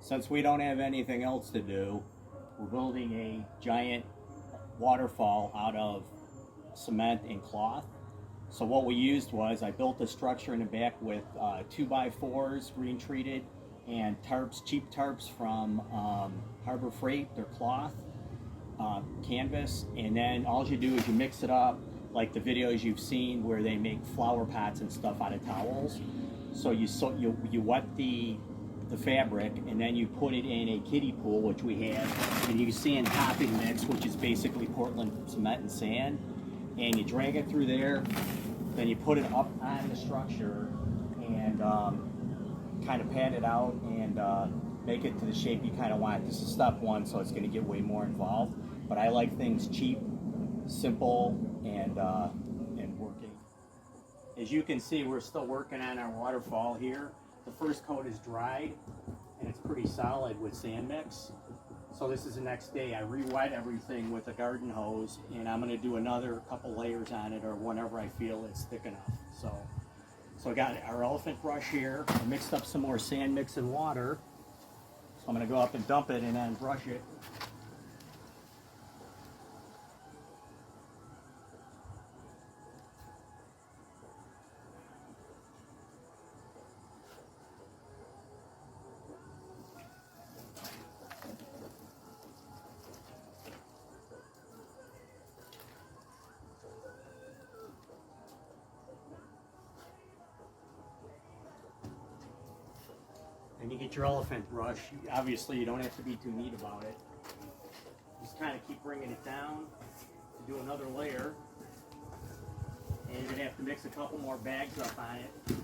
since we don't have anything else to do, we're building a giant waterfall out of cement and cloth. So what we used was, I built a structure in the back with 2x4s, green treated, and tarps, cheap tarps from Harbor Freight. They're cloth, canvas, and then all you do is you mix it up like the videos you've seen where they make flower pots and stuff out of towels. So you wet the fabric, and then you put it in a kiddie pool, which we have, and you can see in topping mix, which is basically Portland cement and sand, and you drag it through there, then you put it up on the structure and kind of pat it out and make it to the shape you kind of want. This is step one, so it's going to get way more involved, but I like things cheap, simple, and working. As you can see, we're still working on our waterfall here. The first coat is dried, and it's pretty solid with sand mix. So this is the next day. I re-wet everything with a garden hose, and I'm going to do another couple layers on it, or whenever I feel it's thick enough. So I got our elephant brush here. I mixed up some more sand mix and water. So I'm going to go up and dump it and then brush it. And you get your elephant brush. Obviously, you don't have to be too neat about it. Just kind of keep bringing it down to do another layer. And you're going to have to mix a couple more bags up on it.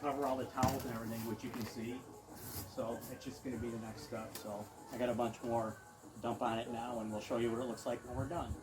Cover all the towels and everything, which you can see. So it's just going to be the next step. So I got a bunch more to dump on it now, and we'll show you what it looks like when we're done.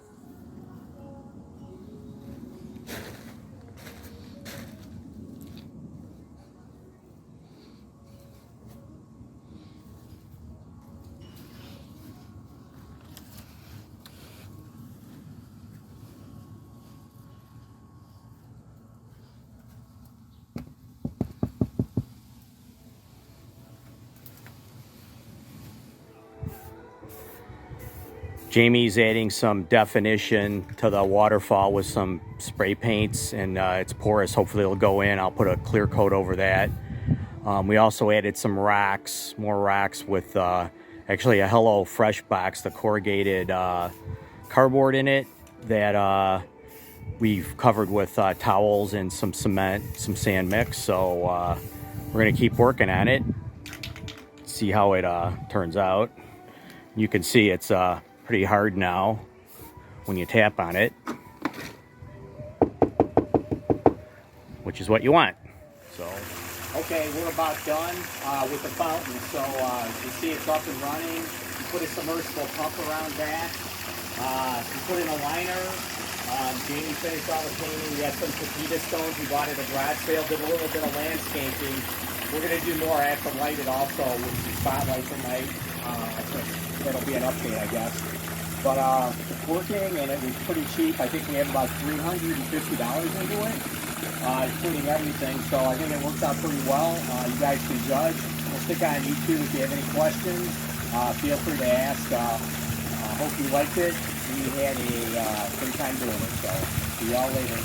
Jamie's adding some definition to the waterfall with some spray paints, and it's porous. Hopefully it'll go in. I'll put a clear coat over that. We also added some racks, more racks with actually a Hello Fresh box, the corrugated cardboard in it that we've covered with towels and some cement, some sand mix. So we're gonna keep working on it, see how it turns out. You can see it's pretty hard now when you tap on it, which is what you want. So okay, we're about done with the fountain. So you see it's up and running. You put a submersible pump around that. You put in a liner. Jamie finished all the painting. We had some Pepita stones we bought at a garage sale. Did a little bit of landscaping. We're going to do more. I have to light it also with the spotlight tonight. That'll be an update, I guess. But it's working, and it was pretty cheap. I think we have about $350 into it, including everything. So I think it worked out pretty well. You guys can judge. We'll stick on YouTube if you have any questions. Feel free to ask. Hope you liked it. We had a great time doing it. So see y'all later.